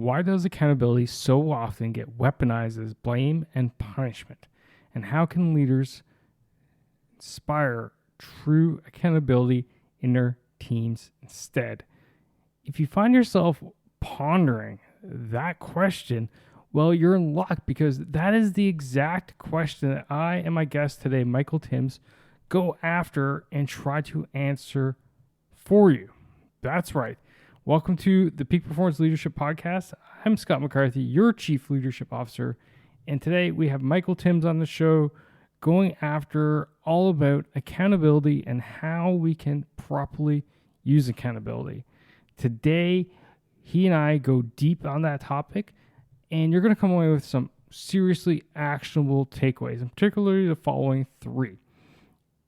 Why does accountability so often get weaponized as blame and punishment? And how can leaders inspire true accountability in their teams instead? If you find yourself pondering that question, well, you're in luck, because that is the exact question that I and my guest today, Michael Timms, go after and try to answer for you. That's right. Welcome to the Peak Performance Leadership Podcast. I'm Scott McCarthy, your Chief Leadership Officer. And today we have Michael Timms on the show going after all about accountability and how we can properly use accountability. Today, he and I go deep on that topic, and you're going to come away with some seriously actionable takeaways, and particularly the following three.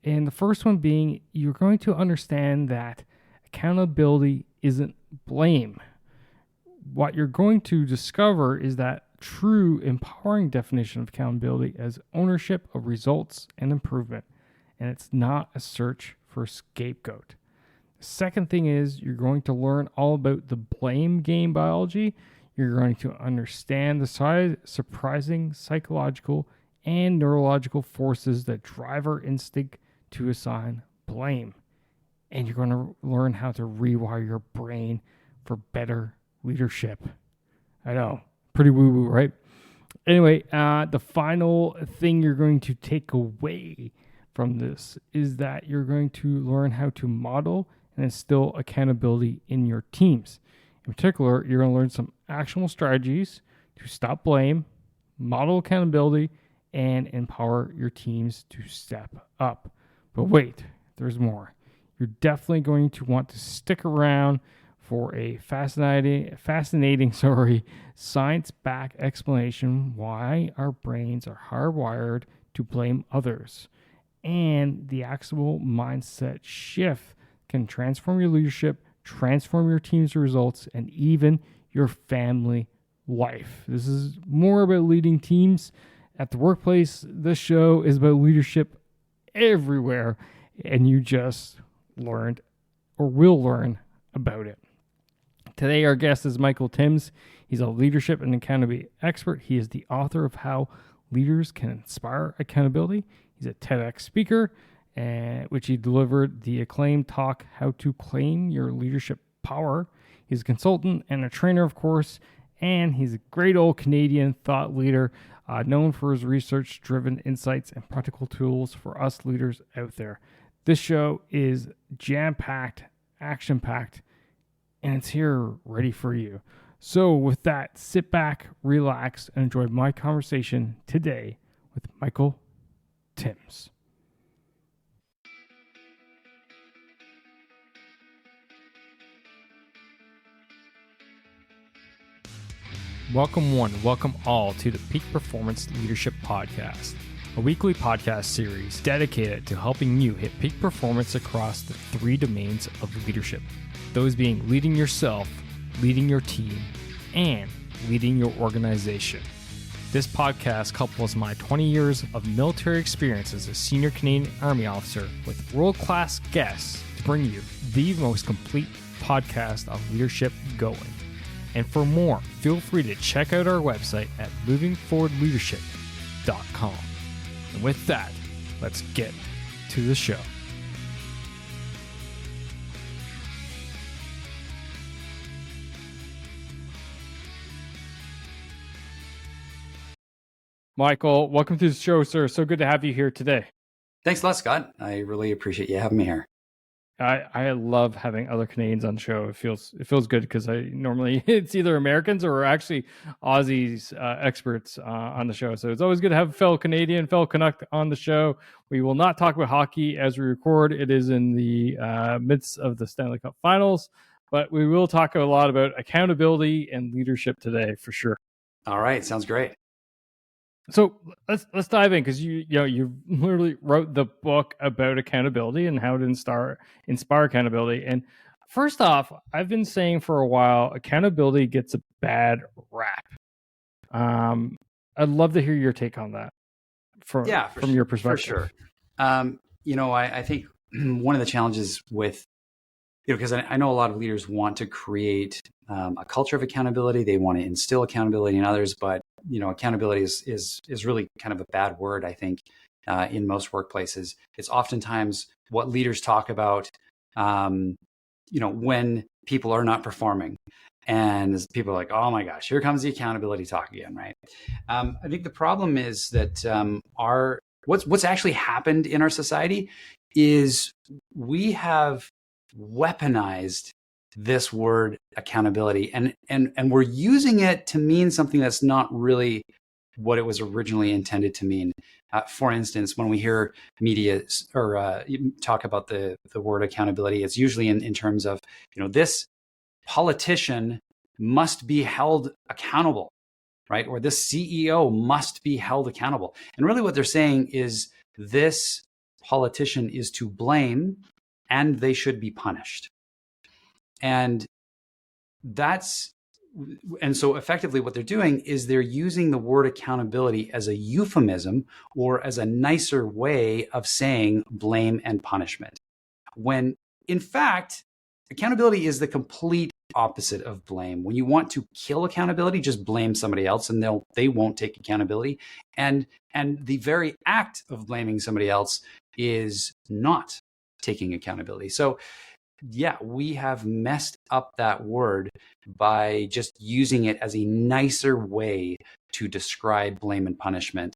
And the first one being, you're going to understand that accountability isn't blame. What you're going to discover is that true empowering definition of accountability as ownership of results and improvement, and it's not a search for a scapegoat. The second thing is, you're going to learn all about the blame game biology. You're going to understand the surprising psychological and neurological forces that drive our instinct to assign blame. And you're going to learn how to rewire your brain for better leadership. I know, pretty woo-woo, right? Anyway, the final thing you're going to take away from this is that you're going to learn how to model and instill accountability in your teams. In particular, you're going to learn some actionable strategies to stop blame, model accountability, and empower your teams to step up. But wait, there's more. You're definitely going to want to stick around for a fascinating science-backed explanation why our brains are hardwired to blame others, and the actionable mindset shift can transform your leadership, transform your team's results, and even your family life. This is more about leading teams at the workplace. This show is about leadership everywhere, and you just learned or will learn about it. Today, our guest is Michael Timms. He's a leadership and accountability expert. He is the author of How Leaders Can Inspire Accountability. He's a TEDx speaker, which he delivered the acclaimed talk, How to Claim Your Leadership Power. He's a consultant and a trainer, of course, and he's a great old Canadian thought leader, known for his research-driven insights and practical tools for us leaders out there. This show is jam-packed, action-packed, and it's here ready for you. So with that, sit back, relax, and enjoy my conversation today with Michael Timms. Welcome one, welcome all to the Peak Performance Leadership Podcast, a weekly podcast series dedicated to helping you hit peak performance across the three domains of leadership. Those being leading yourself, leading your team, and leading your organization. This podcast couples my 20 years of military experience as a senior Canadian Army officer with world-class guests to bring you the most complete podcast of leadership going. And for more, feel free to check out our website at movingforwardleadership.com. And with that, let's get to the show. Michael, welcome to the show, sir. So good to have you here today. Thanks a lot, Scott. I really appreciate you having me here. I love having other Canadians on the show. It feels good because I normally it's either Americans or actually Aussies experts on the show. So it's always good to have a fellow Canadian, fellow Canuck on the show. We will not talk about hockey as we record. It is in the midst of the Stanley Cup Finals, but we will talk a lot about accountability and leadership today for sure. All right, sounds great. So let's dive in, because you literally wrote the book about accountability and how to inspire accountability. And first off, I've been saying for a while, accountability gets a bad rap. I'd love to hear your take on that from your perspective. For sure. I think one of the challenges with, because I know a lot of leaders want to create a culture of accountability. They want to instill accountability in others, but accountability is really kind of a bad word, I think, in most workplaces. It's oftentimes what leaders talk about, when people are not performing. And people are like, oh my gosh, here comes the accountability talk again, right? I think the problem is that what's actually happened in our society is we have weaponized this word accountability, and we're using it to mean something that's not really what it was originally intended to mean. For instance, when we hear media or talk about the word accountability, it's usually in terms of, this politician must be held accountable, right? Or this CEO must be held accountable. And really what they're saying is this politician is to blame and they should be punished. And so effectively what they're doing is they're using the word accountability as a euphemism or as a nicer way of saying blame and punishment. When in fact, accountability is the complete opposite of blame. When you want to kill accountability, just blame somebody else and they won't take accountability. And the very act of blaming somebody else is not taking accountability. So yeah, we have messed up that word by just using it as a nicer way to describe blame and punishment,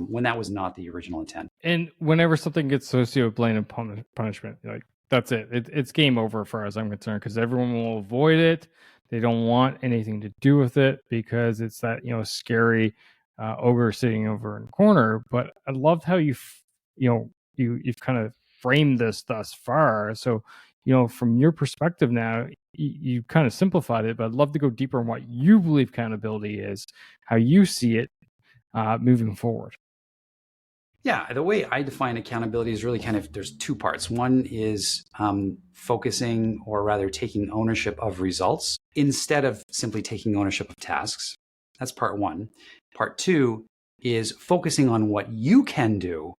when that was not the original intent. And whenever something gets associated with blame and punishment, like that's it. It's game over as far as I'm concerned, because everyone will avoid it. They don't want anything to do with it because it's that scary ogre sitting over in the corner. But I loved how you've kind of framed this thus far. So from your perspective now, you kind of simplified it, but I'd love to go deeper on what you believe accountability is, how you see it moving forward. Yeah, the way I define accountability is really there's two parts. One is focusing, or rather taking ownership of results instead of simply taking ownership of tasks. That's part one. Part two is focusing on what you can do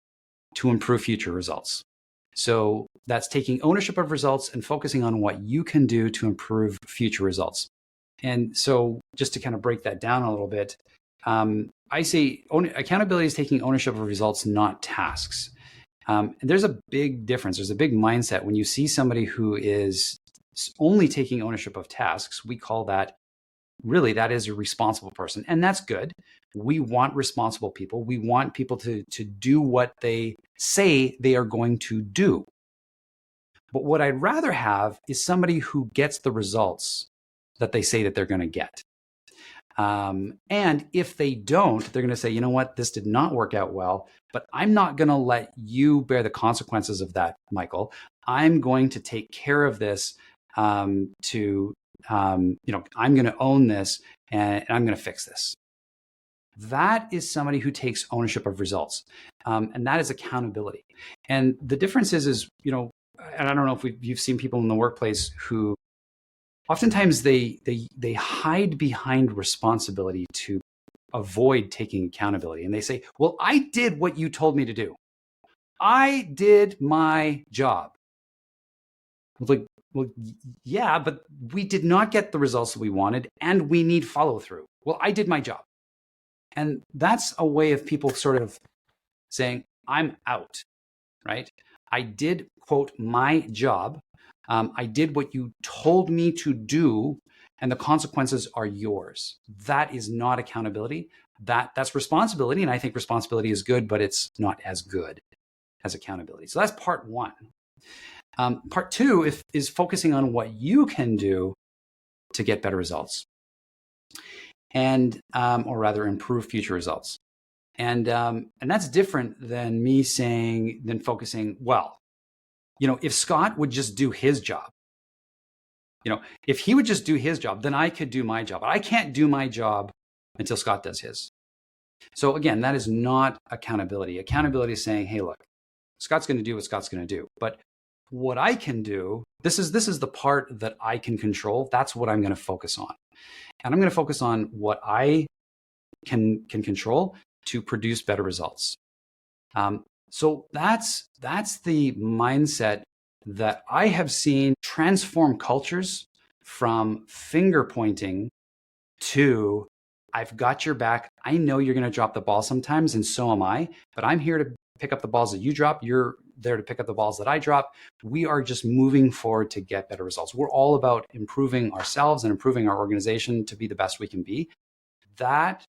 to improve future results. So that's taking ownership of results and focusing on what you can do to improve future results. And so just to kind of break that down a little bit, I say accountability is taking ownership of results, not tasks. And there's a big difference. There's a big mindset. When you see somebody who is only taking ownership of tasks, we call that is a responsible person. And that's good. We want responsible people. We want people to do what they say they are going to do. But what I'd rather have is somebody who gets the results that they say that they're going to get. And if they don't, they're going to say, you know what, this did not work out well, but I'm not going to let you bear the consequences of that, Michael. I'm going to take care of this I'm going to own this and I'm going to fix this. That is somebody who takes ownership of results. And that is accountability. And the difference is, and I don't know if you've seen people in the workplace who oftentimes they hide behind responsibility to avoid taking accountability. And they say, well, I did what you told me to do. I did my job. Like, well, yeah, but we did not get the results that we wanted and we need follow through. Well, I did my job. And that's a way of people sort of saying, I'm out, right? I did, quote, my job. I did what you told me to do, and the consequences are yours. That is not accountability. That's responsibility, and I think responsibility is good, but it's not as good as accountability. So that's part one. Part two is focusing on what you can do to get better results, and or rather improve future results. And that's different than me focusing, well, if Scott would just do his job, if he would just do his job, then I could do my job. But I can't do my job until Scott does his. So again, that is not accountability. Accountability is saying, hey, look, Scott's going to do what Scott's going to do. But what I can do, this is the part that I can control. That's what I'm going to focus on. And I'm going to focus on what I can control to produce better results. So that's the mindset that I have seen transform cultures from finger pointing to I've got your back. I know you're going to drop the ball sometimes, and so am I, but I'm here to pick up the balls that you drop. You're there to pick up the balls that I drop. We are just moving forward to get better results. We're all about improving ourselves and improving our organization to be the best we can be. That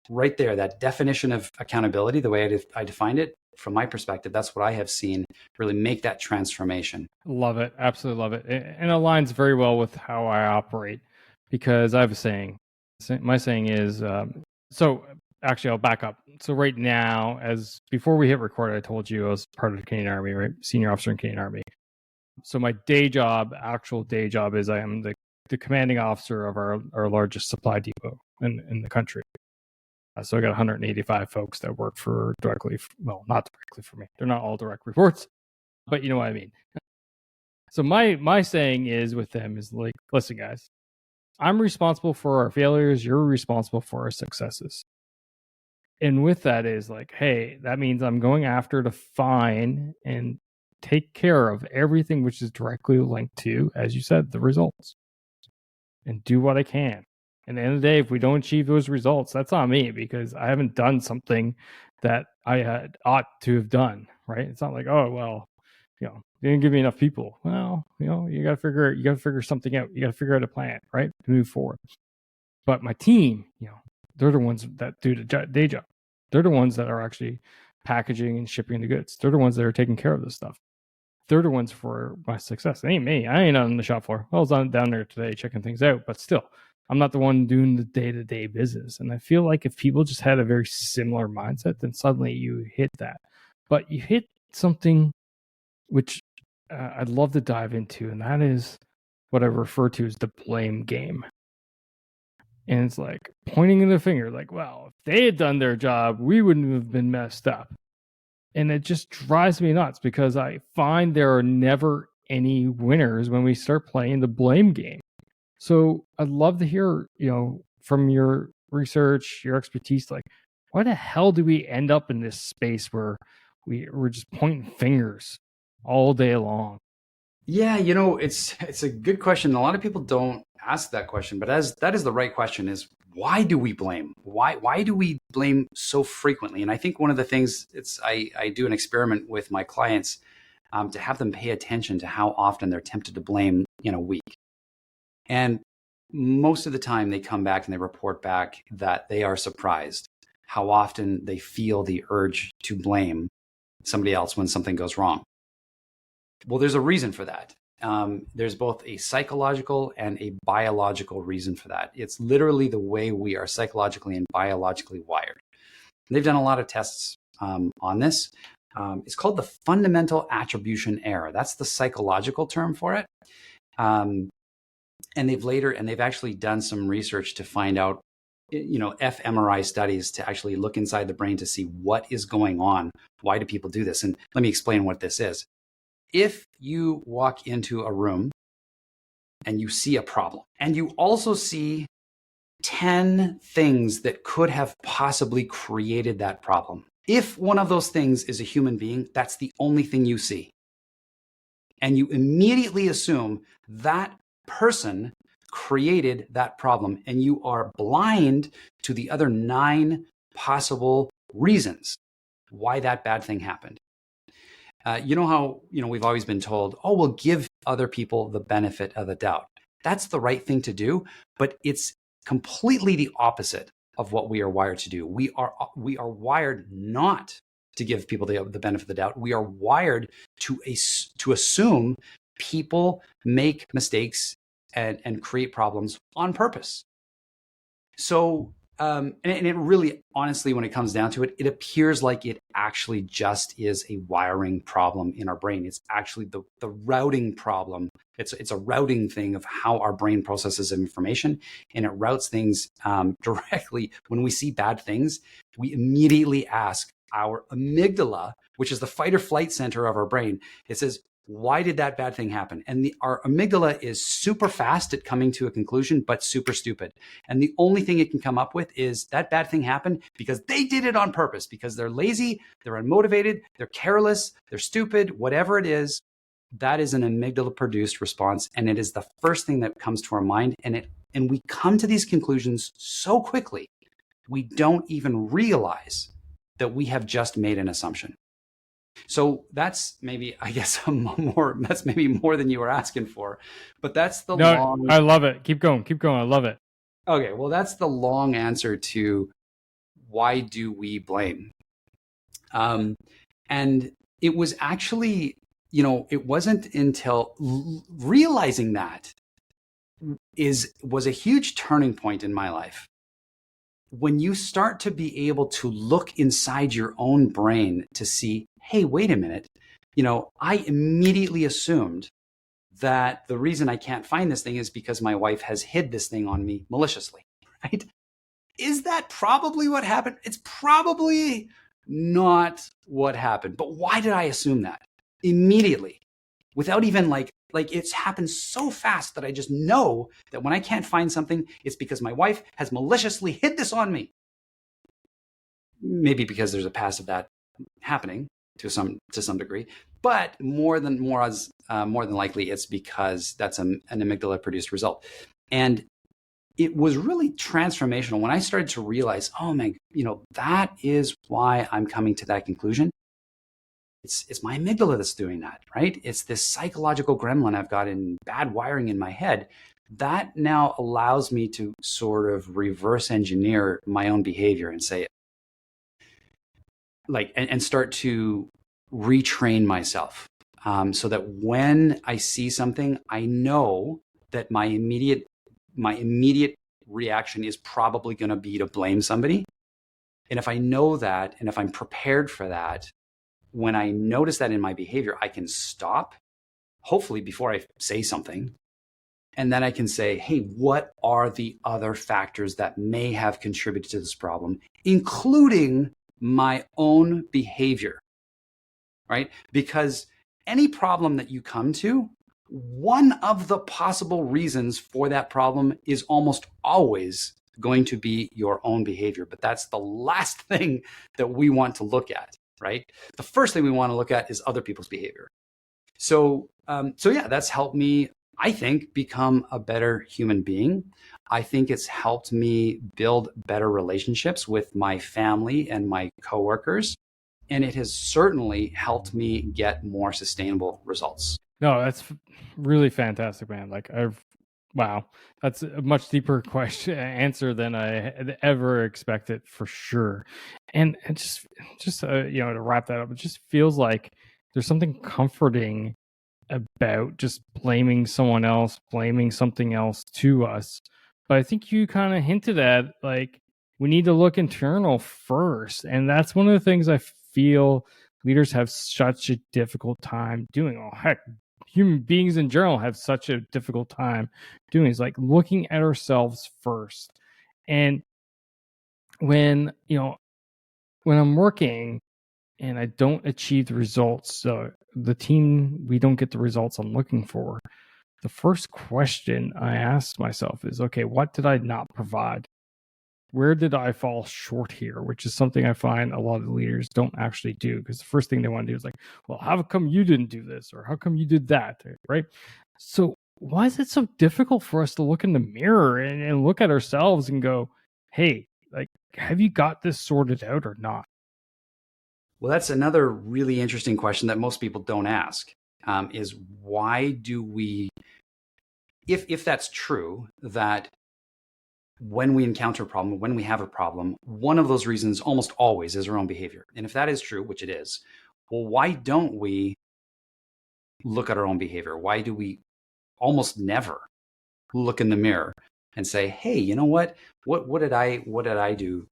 right there, that definition of accountability, the way I defined it, from my perspective, that's what I have seen really make that transformation. Love it. Absolutely love it. And aligns very well with how I operate, because I have a saying. My saying is, so actually I'll back up. So right now, as before we hit record, I told you I was part of the Canadian Army, right? Senior officer in Canadian Army. So my actual day job is I am the commanding officer of our largest supply depot in the country. So I got 185 folks that work not directly for me. They're not all direct reports, but you know what I mean. So my saying is with them is like, listen, guys, I'm responsible for our failures. You're responsible for our successes. And with that is like, hey, that means I'm going after to find and take care of everything which is directly linked to, as you said, the results, and do what I can. And at the end of the day, if we don't achieve those results, that's on me, because I haven't done something that I ought to have done, right? It's not like, oh, well, they didn't give me enough people. Well, you got to figure something out. You got to figure out a plan, right, to move forward. But my team, they're the ones that do the day job. They're the ones that are actually packaging and shipping the goods. They're the ones that are taking care of this stuff. They're the ones for my success. It ain't me. I ain't on the shop floor. I was down there today checking things out, but still, I'm not the one doing the day-to-day business. And I feel like if people just had a very similar mindset, then suddenly you hit that. But you hit something which I'd love to dive into, and that is what I refer to as the blame game. And it's like pointing the finger, like, well, if they had done their job, we wouldn't have been messed up. And it just drives me nuts, because I find there are never any winners when we start playing the blame game. So I'd love to hear, from your research, your expertise, like, why the hell do we end up in this space where we're just pointing fingers all day long? Yeah, it's a good question. A lot of people don't ask that question, but that is the right question, is why do we blame? Why do we blame so frequently? And I think one of the things I do an experiment with my clients to have them pay attention to how often they're tempted to blame in a week. And most of the time they come back and they report back that they are surprised how often they feel the urge to blame somebody else when something goes wrong. Well, there's a reason for that. There's both a psychological and a biological reason for that. It's literally the way we are psychologically and biologically wired. And they've done a lot of tests on this. It's called the fundamental attribution error. That's the psychological term for it. And they've actually done some research to find out, fMRI studies to actually look inside the brain to see what is going on. Why do people do this? And let me explain what this is. If you walk into a room and you see a problem, and you also see 10 things that could have possibly created that problem, if one of those things is a human being, that's the only thing you see. And you immediately assume that person created that problem, and you are blind to the other 9 possible reasons why that bad thing happened. How we've always been told, oh, we'll give other people the benefit of the doubt. That's the right thing to do, but it's completely the opposite of what we are wired to do. We are wired not to give people the benefit of the doubt. We are wired to assume people make mistakes and create problems on purpose. So, and it really, honestly, when it comes down to it, it appears like it actually just is a wiring problem in our brain. It's actually the routing problem. It's a routing thing of how our brain processes information, and it routes things directly. When we see bad things, we immediately ask our amygdala, which is the fight or flight center of our brain. It says, why did that bad thing happen? And our amygdala is super fast at coming to a conclusion, but super stupid. And the only thing it can come up with is that bad thing happened because they did it on purpose, because they're lazy, they're unmotivated, they're careless, they're stupid, whatever it is. that is an amygdala produced response. And it is the first thing that comes to our mind. And we come to these conclusions so quickly, we don't even realize that we have just made an assumption. So that's maybe, I guess, that's maybe more than you were asking for, but that's the long. I love it. Keep going. I love it. Okay. Well, that's the long answer to why do we blame? And it was actually, it wasn't until realizing that was a huge turning point in my life. When you start to be able to look inside your own brain to see, hey, wait a minute, I immediately assumed that the reason I can't find this thing is because my wife has hid this thing on me maliciously, right? Is that probably what happened? It's probably not what happened. But why did I assume that immediately without even like it's happened so fast that I just know that when I can't find something, it's because my wife has maliciously hid this on me. Maybe because there's a past of that happening to some degree, but more than likely, it's because that's an amygdala produced result. And it was really transformational when I started to realize, oh man, that is why I'm coming to that conclusion. It's my amygdala that's doing that, right? It's this psychological gremlin I've got in bad wiring in my head that now allows me to sort of reverse engineer my own behavior and say, and start to retrain myself, so that when I see something, I know that my immediate reaction is probably going to be to blame somebody. And if I know that, and if I'm prepared for that, when I notice that in my behavior, I can stop, hopefully before I say something. And then I can say, hey, what are the other factors that may have contributed to this problem, including my own behavior, right? Because any problem that you come to, one of the possible reasons for that problem is almost always going to be your own behavior. But that's the last thing that we want to look at, right? The first thing we want to look at is other people's behavior. So yeah, that's helped me, I think, become a better human being. I think it's helped me build better relationships with my family and my coworkers. And it has certainly helped me get more sustainable results. No, that's really fantastic, man. Wow, that's a much deeper answer than I had ever expected, for sure. And just to wrap that up, it just feels like there's something comforting about just blaming someone else, blaming something else to us. But I think you kind of hinted at, we need to look internal first. And that's one of the things I feel leaders have such a difficult time doing. Oh, heck, human beings in general have such a difficult time doing, is looking at ourselves first. And when I'm working and I don't achieve the results, so the team, we don't get the results I'm looking for, the first question I ask myself is, okay, what did I not provide? Where did I fall short here? Which is something I find a lot of leaders don't actually do, because the first thing they want to do is well, how come you didn't do this? Or how come you did that? Right? So why is it so difficult for us to look in the mirror and look at ourselves and go, hey, have you got this sorted out or not? Well, that's another really interesting question that most people don't ask, is why do we, if that's true, that when we encounter a problem, when we have a problem, one of those reasons almost always is our own behavior. And if that is true, which it is, well, why don't we look at our own behavior? Why do we almost never look in the mirror and say, hey, you know what did I do?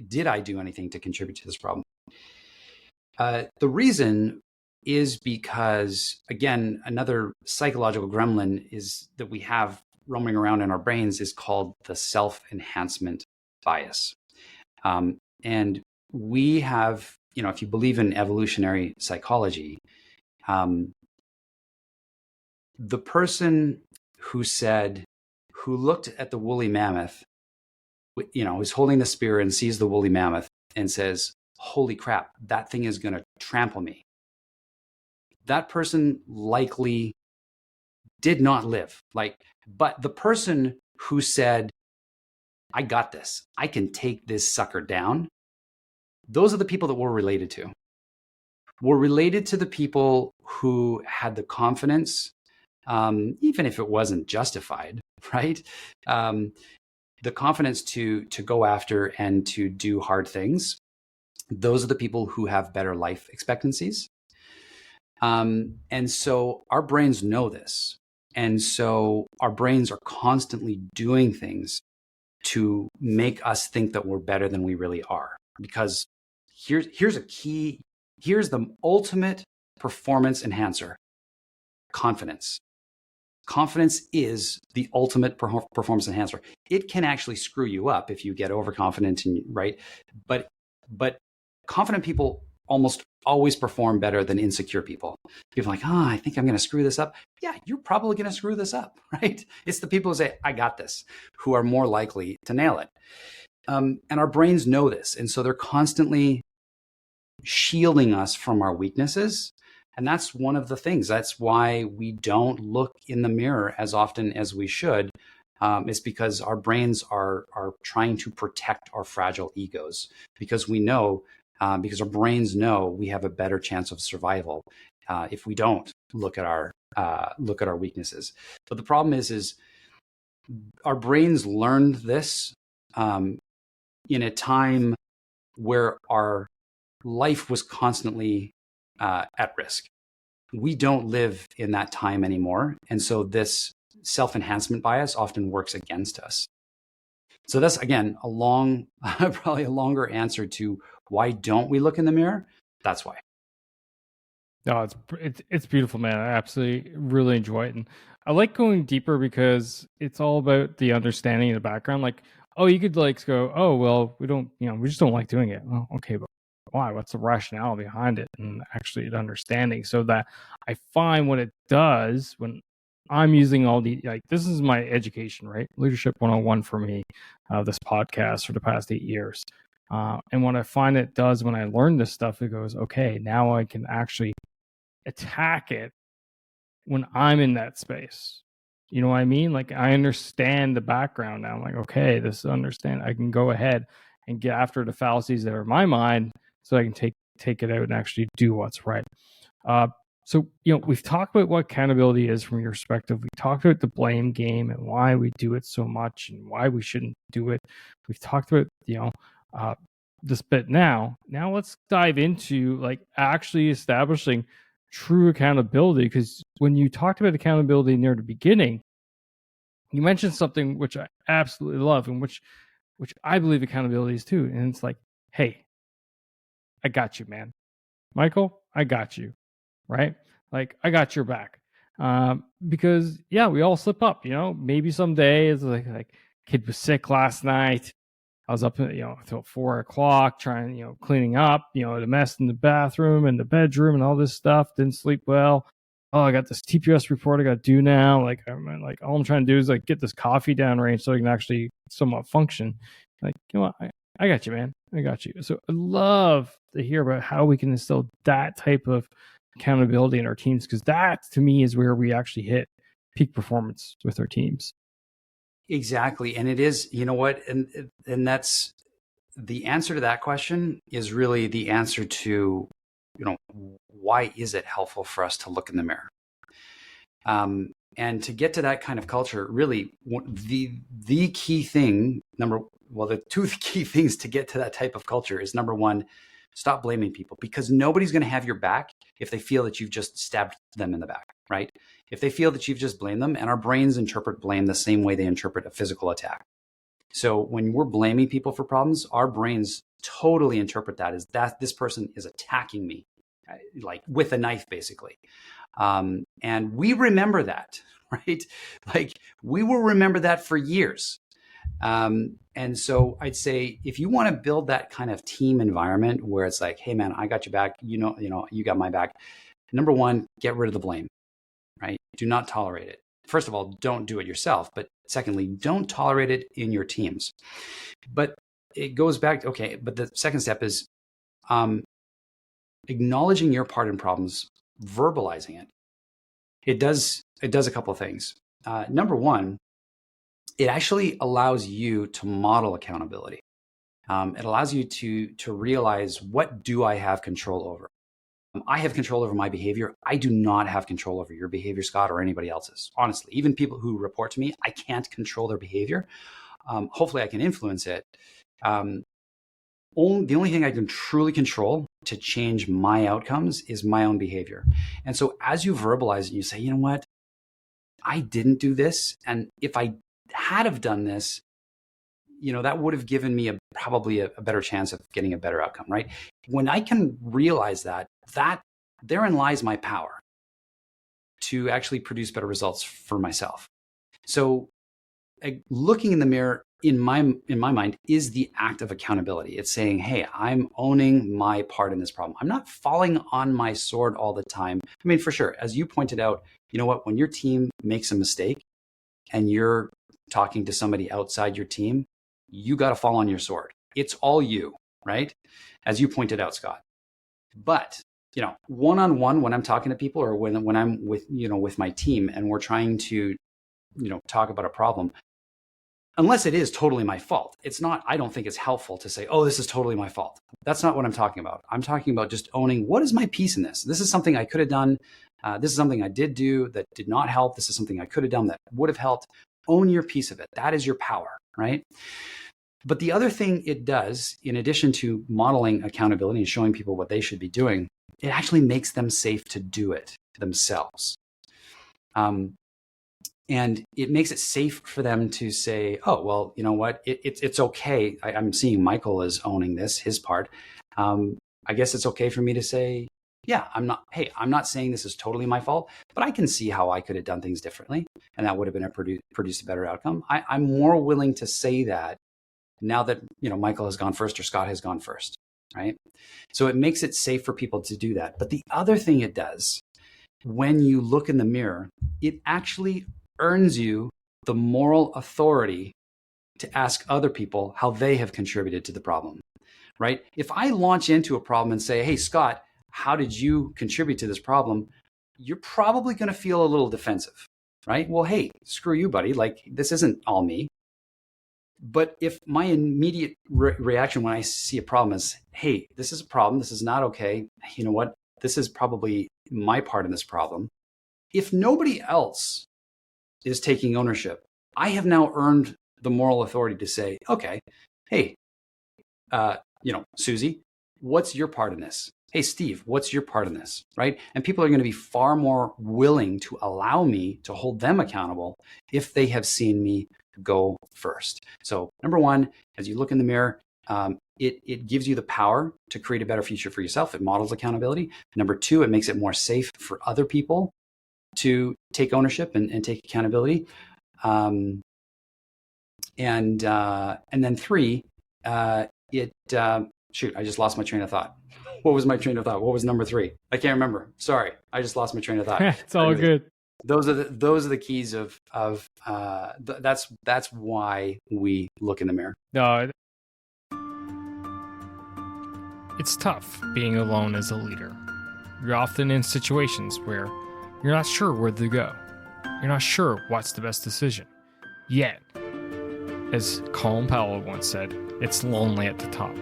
Did I do anything to contribute to this problem? The reason is because, again, another psychological gremlin is that we have roaming around in our brains is called the self-enhancement bias. And we have, if you believe in evolutionary psychology, the person who looked at the woolly mammoth, who's holding the spear and sees the woolly mammoth and says, holy crap, that thing is going to trample me. that person likely did not live. But the person who said, I got this, I can take this sucker down, those are the people that we're related to. We're related to the people who had the confidence, even if it wasn't justified, right? The confidence to go after and to do hard things. Those are the people who have better life expectancies. And so our brains know this. And so our brains are constantly doing things to make us think that we're better than we really are. Because here's the ultimate performance enhancer: confidence. Confidence is the ultimate performance enhancer. It can actually screw you up if you get overconfident, right? But confident people almost always perform better than insecure people. People are like, oh, I think I'm going to screw this up. Yeah, you're probably going to screw this up, right? It's the people who say, I got this, who are more likely to nail it. And our brains know this. And so they're constantly shielding us from our weaknesses. And that's one of the things. That's why we don't look in the mirror as often as we should. It's because our brains are trying to protect our fragile egos, because we know, because our brains know we have a better chance of survival if we don't look at our weaknesses. But the problem is our brains learned this in a time where our life was constantly at risk. We don't live in that time anymore. And so this self-enhancement bias often works against us. So that's, again, probably a longer answer to why don't we look in the mirror? That's why. No, it's beautiful, man. I absolutely really enjoy it. And I like going deeper because it's all about the understanding of the background. Like, oh, you could go, oh, well, we just don't like doing it. Well, okay, but why? What's the rationale behind it? And actually understanding, so that I find what it does when I'm using all the, this is my education, right? Leadership 101 for me, this podcast for the past 8 years. And what I find it does when I learn this stuff, it goes, okay, now I can actually attack it when I'm in that space. You know what I mean? Like, I understand the background now. I'm like, okay, I can go ahead and get after the fallacies that are in my mind, so I can take it out and actually do what's right. So, we've talked about what accountability is from your perspective. We talked about the blame game and why we do it so much and why we shouldn't do it. We've talked about, this bit now. Now let's dive into actually establishing true accountability, because when you talked about accountability near the beginning, you mentioned something which I absolutely love, and which I believe accountability is too. And it's like, hey, I got you, man. Michael, I got you, right? Like, I got your back. Because we all slip up, maybe someday it's like kid was sick last night. I was up, until 4 o'clock trying, cleaning up, the mess in the bathroom and the bedroom and all this stuff. Didn't sleep well. Oh, I got this TPS report I got to do now. All I'm trying to do is get this coffee downrange so I can actually somewhat function. I got you, man. I got you. So I love to hear about how we can instill that type of accountability in our teams, because that to me is where we actually hit peak performance with our teams. Exactly. And it is, you know what, and that's the answer to that question is really the answer to, why is it helpful for us to look in the mirror? And to get to that kind of culture, really the key thing, the two key things to get to that type of culture is, number one, stop blaming people, because nobody's going to have your back if they feel that you've just stabbed them in the back, right? If they feel that you've just blamed them, and our brains interpret blame the same way they interpret a physical attack. So when we're blaming people for problems, our brains totally interpret that as that this person is attacking me, like with a knife, basically. And we remember that, right? We will remember that for years. And so I'd say, if you want to build that kind of team environment where it's like, hey man, I got your back, you got my back. Number one, get rid of the blame, right? Do not tolerate it. First of all, don't do it yourself. But secondly, don't tolerate it in your teams. But it goes back, but the second step is acknowledging your part in problems verbalizing it, it does a couple of things. Number one, it actually allows you to model accountability. It allows you to realize, what do I have control over? I have control over my behavior. I do not have control over your behavior, Scott, or anybody else's. Honestly, even people who report to me, I can't control their behavior. Hopefully I can influence it. The only thing I can truly control to change my outcomes is my own behavior. And so as you verbalize it, you say, you know what? I didn't do this. And if I had have done this, that would have given me probably a better chance of getting a better outcome, right? When I can realize that therein lies my power to actually produce better results for myself. So looking in the mirror, in my mind, is the act of accountability. It's saying, hey, I'm owning my part in this problem. I'm not falling on my sword all the time. I mean, for sure, as you pointed out, you know what, when your team makes a mistake and you're talking to somebody outside your team, you got to fall on your sword. It's all you, right? As you pointed out, Scott. But, one-on-one, when I'm talking to people, or when I'm with my team and we're trying to, talk about a problem, unless it is totally my fault, I don't think it's helpful to say, oh, this is totally my fault. That's not what I'm talking about. I'm talking about just owning, what is my piece in this? This is something I could have done. This is something I did do that did not help. This is something I could have done that would have helped. Own your piece of it. That is your power, right? But the other thing it does, in addition to modeling accountability and showing people what they should be doing, it actually makes them safe to do it themselves. And it makes it safe for them to say, oh, well, you know what? It's okay. I'm seeing Michael is owning this, his part. I guess it's okay for me to say, yeah, I'm not saying this is totally my fault, but I can see how I could have done things differently, and that would have been produced a better outcome. I'm more willing to say that now that, Michael has gone first or Scott has gone first, right? So it makes it safe for people to do that. But the other thing it does, when you look in the mirror, it actually earns you the moral authority to ask other people how they have contributed to the problem, right? If I launch into a problem and say, hey, Scott, how did you contribute to this problem? You're probably going to feel a little defensive, right? Well, hey, screw you, buddy. Like, this isn't all me. But if my immediate reaction when I see a problem is, hey, this is a problem, this is not okay, you know what, this is probably my part in this problem. If nobody else is taking ownership, I have now earned the moral authority to say, okay, hey, Susie, what's your part in this? Hey, Steve, what's your part in this, right? And people are going to be far more willing to allow me to hold them accountable if they have seen me go first. So number one, as you look in the mirror, it gives you the power to create a better future for yourself. It models accountability. Number two, it makes it more safe for other people to take ownership and take accountability. And then three, I just lost my train of thought. What was my train of thought? What was number three? I can't remember. Sorry, I just lost my train of thought. It's all good. Those are the keys of that's why we look in the mirror. No, it's tough being alone as a leader. You're often in situations where you're not sure where to go. You're not sure what's the best decision. Yet, as Colin Powell once said, it's lonely at the top.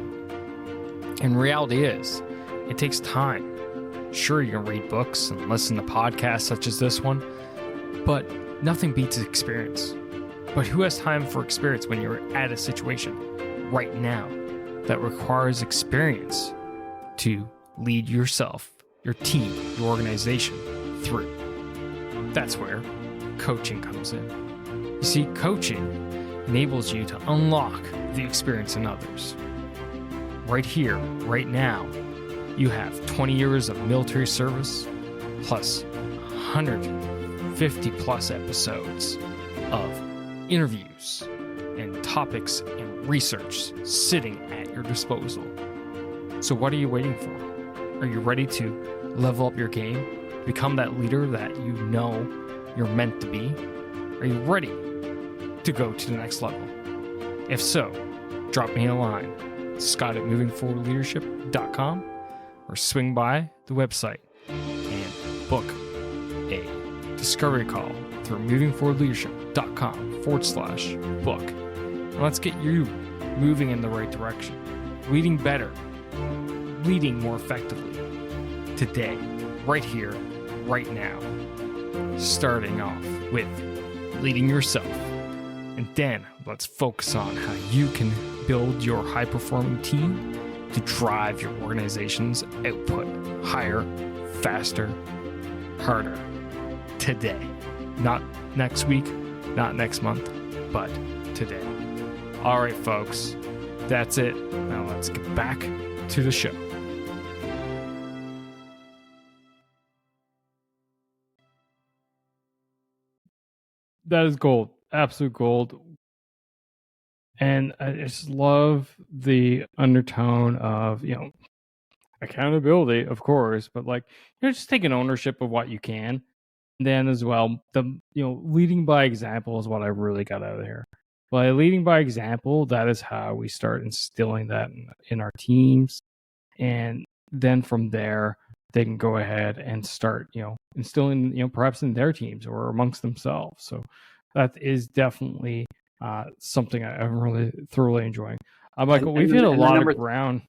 And reality is, it takes time. Sure, you can read books and listen to podcasts such as this one, but nothing beats experience. But who has time for experience when you're at a situation right now that requires experience to lead yourself, your team, your organization through? That's where coaching comes in. You see, coaching enables you to unlock the experience in others. Right here, right now, you have 20 years of military service, plus 150 plus episodes of interviews and topics and research sitting at your disposal. So what are you waiting for? Are you ready to level up your game, become that leader that you know you're meant to be? Are you ready to go to the next level? If so, drop me a line, Scott@movingforwardleadership.com, or swing by the website and book a discovery call through movingforwardleadership.com/book. And let's get you moving in the right direction, leading better, leading more effectively today, right here, right now. Starting off with leading yourself. And then let's focus on how you can build your high-performing team to drive your organization's output higher, faster, harder. Today. Not next week, not next month, but today. All right, folks, that's it. Now let's get back to the show. That is gold, absolute gold. And I just love the undertone of, accountability, of course, but just taking ownership of what you can. And then as well, leading by example is what I really got out of here. By leading by example, that is how we start instilling that in our teams. And then from there, they can go ahead and start, instilling, perhaps in their teams or amongst themselves. So that is definitely something I'm really thoroughly enjoying. Michael, we've hit a lot of ground.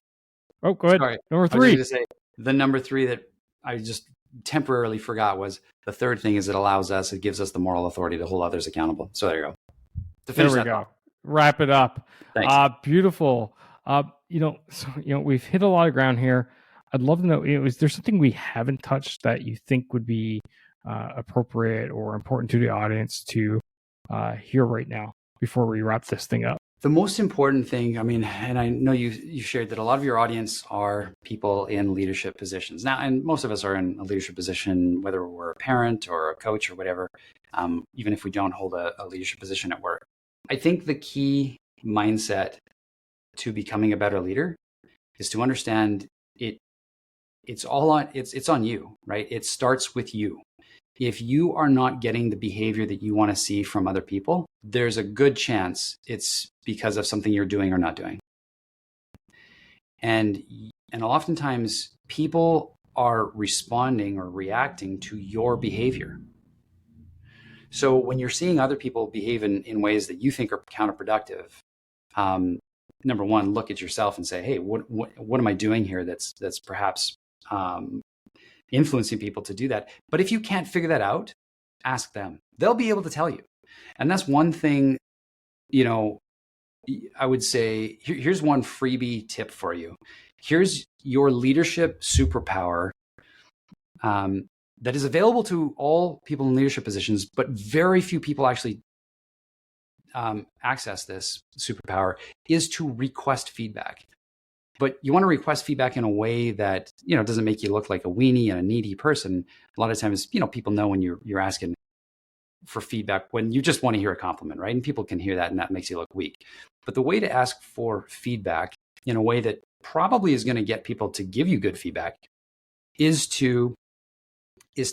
Oh, go ahead. Sorry, number 3. I was going to say, the number 3 that I just temporarily forgot was the third thing is it gives us the moral authority to hold others accountable. So there you go. There we go. Wrap it up. Thanks. Beautiful. We've hit a lot of ground here. I'd love to know, is there something we haven't touched that you think would be appropriate or important to the audience to hear right now before we wrap this thing up? The most important thing, and I know you shared that a lot of your audience are people in leadership positions now, and most of us are in a leadership position, whether we're a parent or a coach or whatever, even if we don't hold a leadership position at work. I think the key mindset to becoming a better leader is to understand it's on you, right? It starts with you. If you are not getting the behavior that you want to see from other people, there's a good chance it's because of something you're doing or not doing. And oftentimes people are responding or reacting to your behavior. So when you're seeing other people behave in ways that you think are counterproductive, number one, look at yourself and say, hey, what am I doing here that's perhaps influencing people to do that? But if you can't figure that out, ask them. They'll be able to tell you. And that's one thing, I would say, here's one freebie tip for you. Here's your leadership superpower that is available to all people in leadership positions, but very few people actually access this superpower, is to request feedback. But you want to request feedback in a way that, doesn't make you look like a weenie and a needy person. A lot of times, people know when you're asking for feedback when you just want to hear a compliment, right? And people can hear that and that makes you look weak. But the way to ask for feedback in a way that probably is going to get people to give you good feedback is to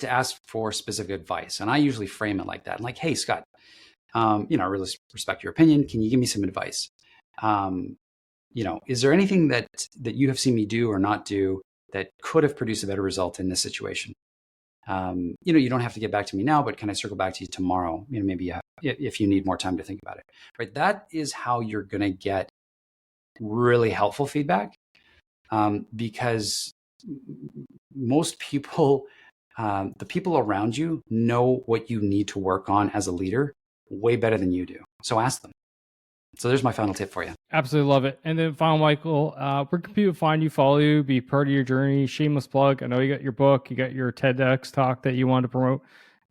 ask for specific advice. And I usually frame it like that. I'm like, hey, Scott, I really respect your opinion. Can you give me some advice? Is there anything that you have seen me do or not do that could have produced a better result in this situation? You don't have to get back to me now, but can I circle back to you tomorrow? Maybe if you need more time to think about it, right? That is how you're going to get really helpful feedback, because most people, the people around you know what you need to work on as a leader way better than you do. So ask them. So there's my final tip for you. Absolutely love it. And then final, Michael, where can people find you, follow you, be part of your journey? Shameless plug. I know you got your book, you got your TEDx talk that you wanted to promote.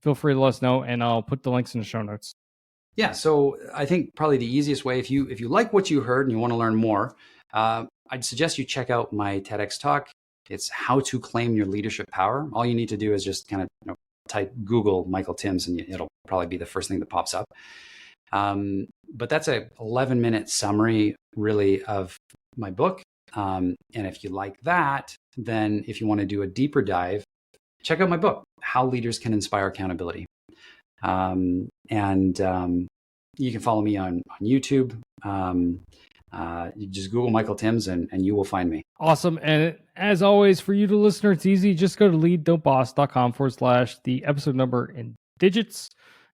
Feel free to let us know, and I'll put the links in the show notes. Yeah. So I think probably the easiest way, if you like what you heard and you want to learn more, I'd suggest you check out my TEDx talk. It's How to Claim Your Leadership Power. All you need to do is just kind of type Google Michael Timms, and it'll probably be the first thing that pops up. But that's a 11-minute summary really of my book. And if you like that, then if you want to do a deeper dive, check out my book, How Leaders Can Inspire Accountability. And you can follow me on YouTube. You just Google Michael Timms and you will find me. Awesome. And as always, for you to listener, it's easy. Just go to leaddon'tboss.com/the episode number in digits,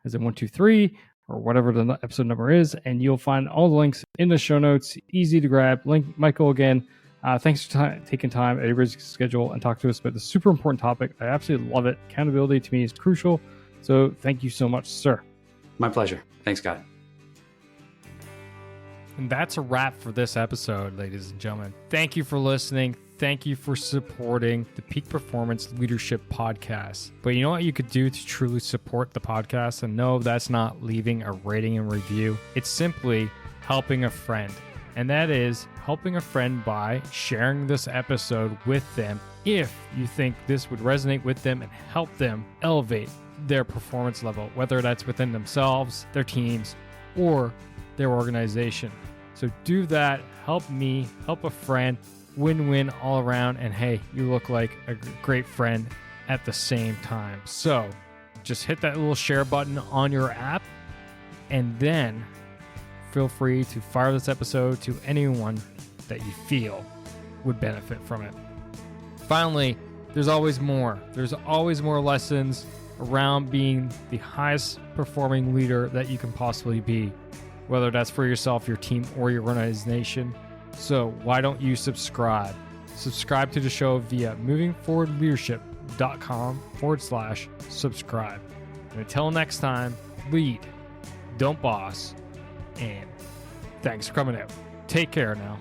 as in 123 or whatever the episode number is, and you'll find all the links in the show notes. Easy to grab. Link Michael again. Thanks for taking time at your busy schedule and talk to us about this super important topic. I absolutely love it. Accountability to me is crucial. So thank you so much, sir. My pleasure. Thanks, Scott. And that's a wrap for this episode, ladies and gentlemen. Thank you for listening. Thank you for supporting the Peak Performance Leadership Podcast. But you know what you could do to truly support the podcast? And no, that's not leaving a rating and review. It's simply helping a friend. And that is helping a friend by sharing this episode with them if you think this would resonate with them and help them elevate their performance level, whether that's within themselves, their teams, or their organization. So do that. Help me, help a friend, win-win all around. And hey, you look like a great friend at the same time. So just hit that little share button on your app, and then feel free to fire this episode to anyone that you feel would benefit from it. Finally, there's always more. There's always more lessons around being the highest performing leader that you can possibly be, whether that's for yourself, your team, or your organization. So why don't you subscribe? Subscribe to the show via movingforwardleadership.com/subscribe. And until next time, lead, don't boss, and thanks for coming out. Take care now.